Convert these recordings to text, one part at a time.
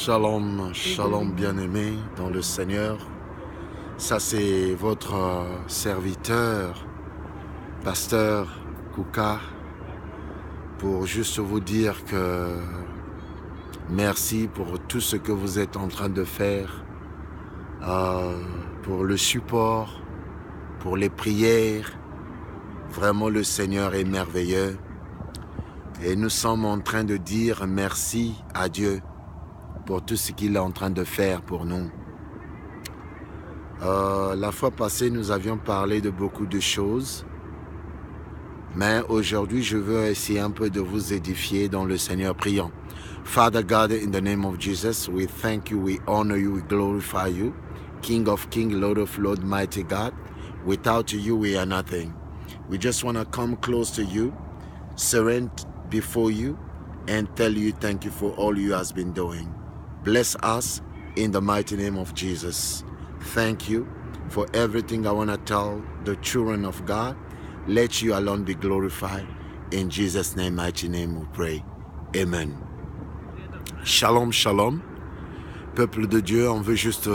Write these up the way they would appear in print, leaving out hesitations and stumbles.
Shalom, shalom bien-aimé dans le Seigneur. Ça c'est votre serviteur, pasteur Kouka, pour juste vous dire que merci pour tout ce que vous êtes en train de faire, pour le support, pour les prières. Vraiment le Seigneur est merveilleux. Et nous sommes en train de dire merci à Dieu pour tout ce qu'il est en train de faire pour nous. La fois passée, nous avions parlé de beaucoup de choses. Mais aujourd'hui, je veux essayer un peu de vous édifier dans le Seigneur. Prions. Father God, in the name of Jesus, we thank you, we honor you, we glorify you. King of kings, Lord of lords, mighty God. Without you, we are nothing. We just want to come close to you, surrender before you, and tell you thank you for all you has been doing. Bless us in the mighty name of Jesus. Thank you for everything I want to tell the children of God. Let you alone be glorified. In Jesus' name, mighty name, we pray. Amen. Shalom, shalom. Peuple de Dieu, on veut juste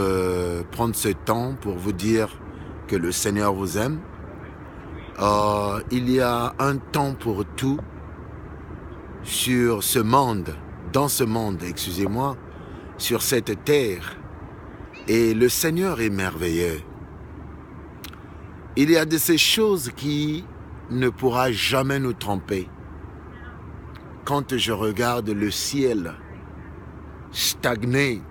prendre ce temps pour vous dire que le Seigneur vous aime. Il y a un temps pour tout sur ce monde, dans ce monde, excusez-moi, sur cette terre. Et le Seigneur est merveilleux. Il y a de ces choses qui ne pourra jamais nous tromper. Quand je regarde le ciel stagné,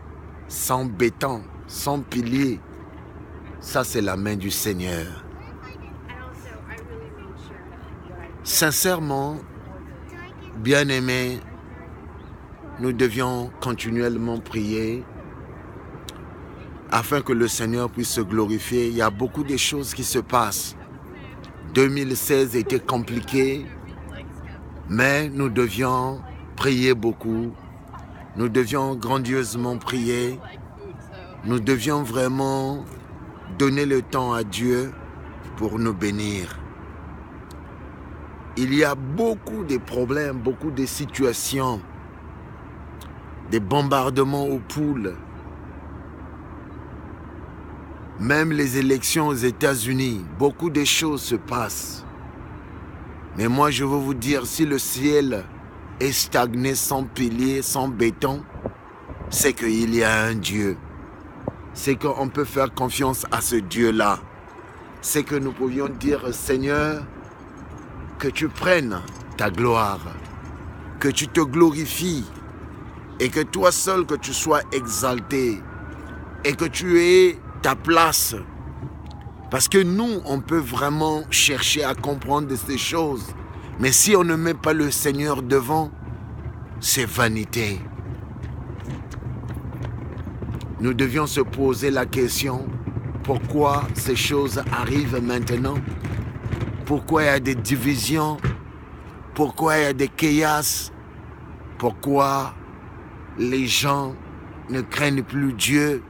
sans béton, sans pilier, ça c'est la main du Seigneur. Sincèrement, bien-aimés, nous devions continuellement prier afin que le Seigneur puisse se glorifier. Il y a beaucoup de choses qui se passent. 2016 était compliqué, mais nous devions prier beaucoup. Nous devions grandiosement prier. Nous devions vraiment donner le temps à Dieu pour nous bénir. Il y a beaucoup de problèmes, beaucoup de situations, des bombardements aux poules. Même les élections aux États-Unis, beaucoup de choses se passent. Mais moi, je veux vous dire, si le ciel est stagné, sans pilier, sans béton, c'est qu'il y a un Dieu. C'est qu'on peut faire confiance à ce Dieu-là. C'est que nous pouvions dire, Seigneur, que tu prennes ta gloire, que tu te glorifies et que toi seul, que tu sois exalté et que tu aies ta place. Parce que nous, on peut vraiment chercher à comprendre ces choses. Mais si on ne met pas le Seigneur devant, c'est vanité. Nous devions se poser la question, pourquoi ces choses arrivent maintenant? Pourquoi il y a des divisions? Pourquoi il y a des chaos? Pourquoi les gens ne craignent plus Dieu?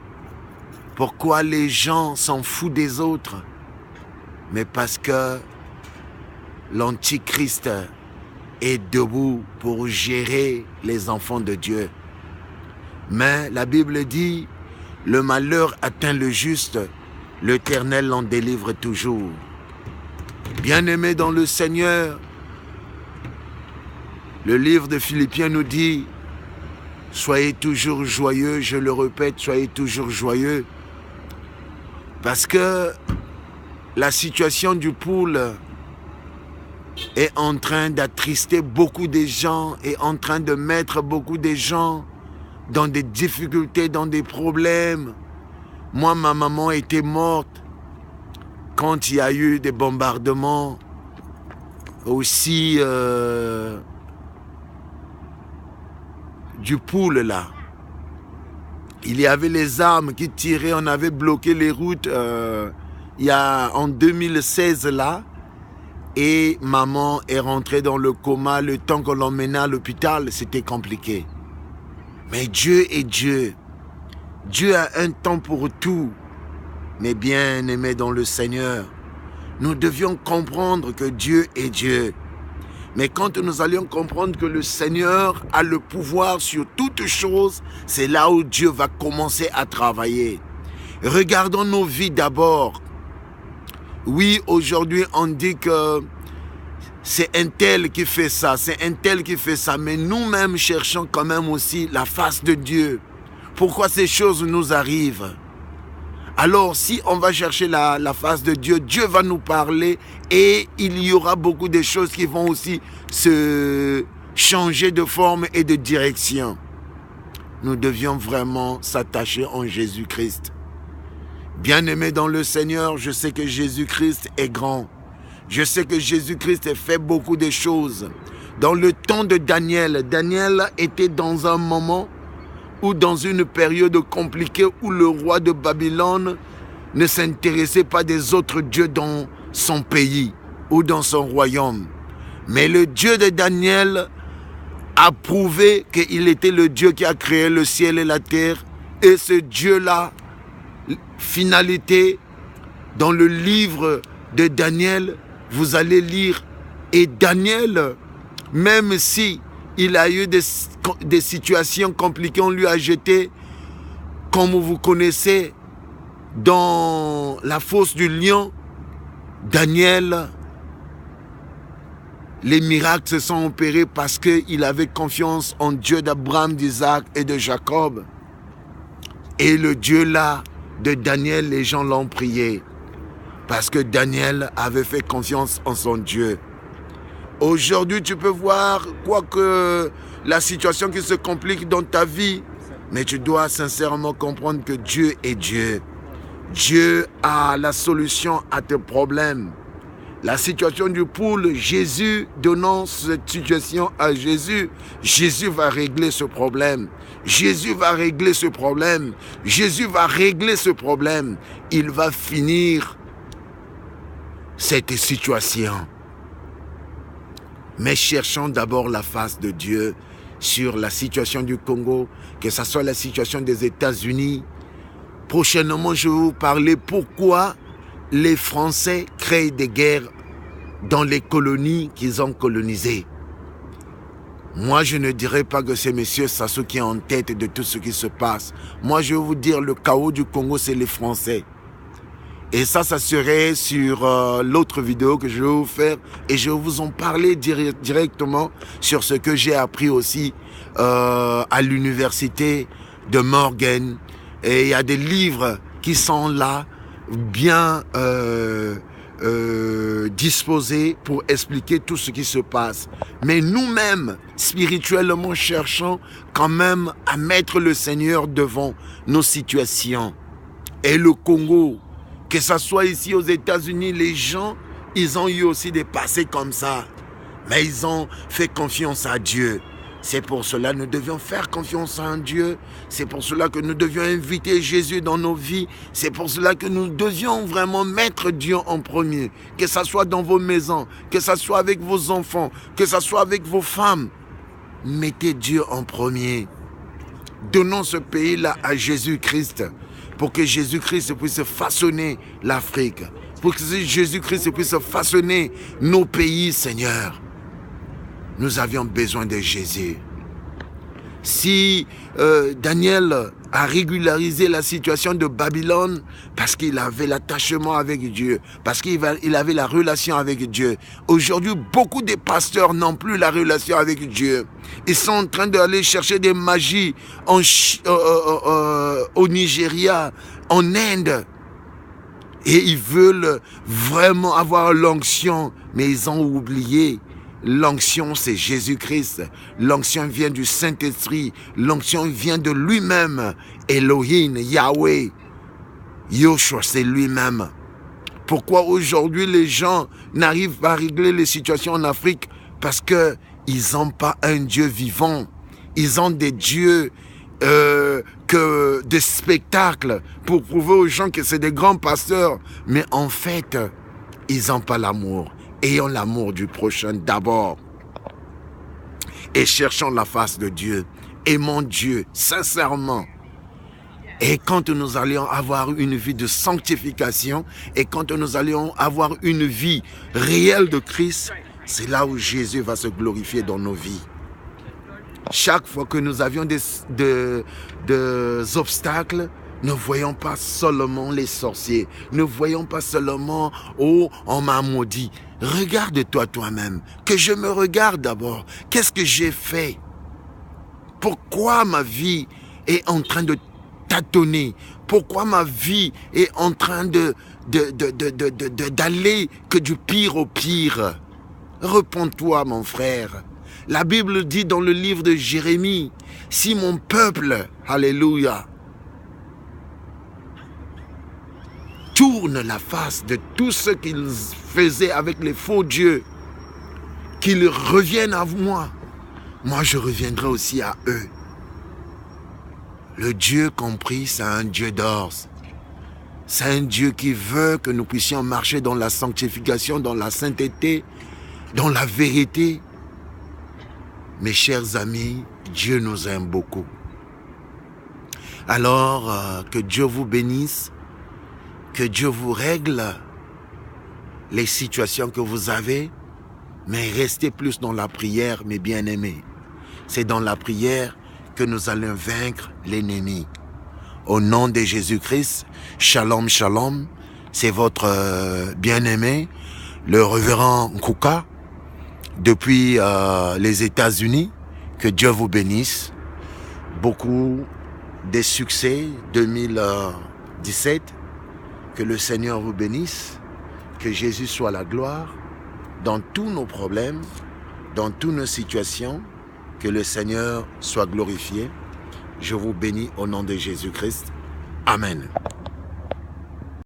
Pourquoi les gens s'en foutent des autres? Mais parce que l'Antichrist est debout pour gérer les enfants de Dieu. Mais la Bible dit, le malheur atteint le juste, l'Éternel l'en délivre toujours. Bien-aimés dans le Seigneur, le livre de Philippiens nous dit, soyez toujours joyeux, je le répète, soyez toujours joyeux. Parce que la situation du poule est en train d'attrister beaucoup de gens, est en train de mettre beaucoup de gens dans des difficultés, dans des problèmes. Moi, ma maman était morte quand il y a eu des bombardements. Aussi du poule là. Il y avait les armes qui tiraient, on avait bloqué les routes il y a en 2016 là. Et maman est rentrée dans le coma, le temps qu'on l'emmenait à l'hôpital, c'était compliqué. Mais Dieu est Dieu. Dieu a un temps pour tout. Mais bien aimés dans le Seigneur, nous devions comprendre que Dieu est Dieu. Mais quand nous allions comprendre que le Seigneur a le pouvoir sur toutes choses, c'est là où Dieu va commencer à travailler. Regardons nos vies d'abord. Oui, aujourd'hui, on dit que c'est un tel qui fait ça, c'est un tel qui fait ça. Mais nous-mêmes cherchons quand même aussi la face de Dieu. Pourquoi ces choses nous arrivent? Alors, si on va chercher la face de Dieu, Dieu va nous parler et il y aura beaucoup de choses qui vont aussi se changer de forme et de direction. Nous devions vraiment s'attacher en Jésus-Christ. Bien-aimé dans le Seigneur, je sais que Jésus-Christ est grand. Je sais que Jésus-Christ fait beaucoup de choses. Dans le temps de Daniel, Daniel était dans un moment ou dans une période compliquée où le roi de Babylone ne s'intéressait pas des autres dieux dans son pays ou dans son royaume. Mais le Dieu de Daniel a prouvé qu'il était le Dieu qui a créé le ciel et la terre. Et ce Dieu-là, finalité, dans le livre de Daniel, vous allez lire, et Daniel, même si il a eu des situations compliquées, on lui a jeté, comme vous connaissez, dans la fosse du lion. Daniel, les miracles se sont opérés parce qu'il avait confiance en Dieu d'Abraham, d'Isaac et de Jacob. Et le Dieu là de Daniel, les gens l'ont prié parce que Daniel avait fait confiance en son Dieu. Aujourd'hui, tu peux voir, quoique la situation qui se complique dans ta vie, mais tu dois sincèrement comprendre que Dieu est Dieu. Dieu a la solution à tes problèmes. La situation du poule, Jésus, donnant cette situation à Jésus, Jésus va régler ce problème. Jésus va régler ce problème. Jésus va régler ce problème. Il va finir cette situation. Mais cherchons d'abord la face de Dieu sur la situation du Congo, que ce soit la situation des États-Unis. Prochainement, je vais vous parler pourquoi les Français créent des guerres dans les colonies qu'ils ont colonisées. Moi, je ne dirais pas que c'est M. Sassou qui est en tête de tout ce qui se passe. Moi, je vais vous dire, le chaos du Congo, c'est les Français. Et ça serait sur l'autre vidéo que je vais vous faire. Et je vais vous en parler directement sur ce que j'ai appris aussi à l'université de Morgan. Et il y a des livres qui sont là, bien disposés pour expliquer tout ce qui se passe. Mais nous-mêmes, spirituellement, cherchons quand même à mettre le Seigneur devant nos situations. Et le Congo, que ce soit ici aux États-Unis, les gens, ils ont eu aussi des passés comme ça. Mais ils ont fait confiance à Dieu. C'est pour cela que nous devions faire confiance en Dieu. C'est pour cela que nous devions inviter Jésus dans nos vies. C'est pour cela que nous devions vraiment mettre Dieu en premier. Que ce soit dans vos maisons, que ce soit avec vos enfants, que ce soit avec vos femmes. Mettez Dieu en premier. Donnons ce pays-là à Jésus-Christ. Pour que Jésus-Christ puisse façonner l'Afrique. Pour que Jésus-Christ puisse façonner nos pays, Seigneur. Nous avions besoin de Jésus. Si Daniel a régularisé la situation de Babylone parce qu'il avait l'attachement avec Dieu, parce qu'il avait la relation avec Dieu. Aujourd'hui, beaucoup de pasteurs n'ont plus la relation avec Dieu. Ils sont en train d'aller chercher des magies au Nigeria, en Inde. Et ils veulent vraiment avoir l'onction, mais ils ont oublié. L'onction, c'est Jésus-Christ. L'onction vient du Saint-Esprit. L'onction vient de lui-même. Elohim, Yahweh. Yoshua, c'est lui-même. Pourquoi aujourd'hui les gens n'arrivent pas à régler les situations en Afrique? Parce qu'ils n'ont pas un Dieu vivant. Ils ont des dieux des spectacles pour prouver aux gens que c'est des grands pasteurs. Mais en fait, ils n'ont pas l'amour. Ayons l'amour du prochain d'abord. Et cherchons la face de Dieu. Aimons Dieu sincèrement. Et quand nous allions avoir une vie de sanctification, et quand nous allions avoir une vie réelle de Christ, c'est là où Jésus va se glorifier dans nos vies. Chaque fois que nous avions des obstacles, ne voyons pas seulement les sorciers. Ne voyons pas seulement « Oh, on m'a maudit ». Regarde-toi toi-même. Que je me regarde d'abord. Qu'est-ce que j'ai fait? Pourquoi ma vie est en train de tâtonner? Pourquoi ma vie est en train d'aller que du pire au pire? Réponds-toi, mon frère. La Bible dit dans le livre de Jérémie, si mon peuple, alléluia, tourne la face de tout ce qu'ils faisaient avec les faux dieux, qu'ils reviennent à moi, moi je reviendrai aussi à eux. Le Dieu compris, c'est un Dieu d'or. C'est un Dieu qui veut que nous puissions marcher dans la sanctification, dans la sainteté, dans la vérité. Mes chers amis, Dieu nous aime beaucoup. Alors, que Dieu vous bénisse, que Dieu vous règle les situations que vous avez, mais restez plus dans la prière, mes bien-aimés. C'est dans la prière que nous allons vaincre l'ennemi. Au nom de Jésus-Christ, shalom, shalom, c'est votre bien-aimé, le révérend Kouka, depuis les États-Unis. Que Dieu vous bénisse. Beaucoup de succès 2017. Que le Seigneur vous bénisse. Que Jésus soit la gloire dans tous nos problèmes, dans toutes nos situations. Que le Seigneur soit glorifié. Je vous bénis au nom de Jésus-Christ. Amen.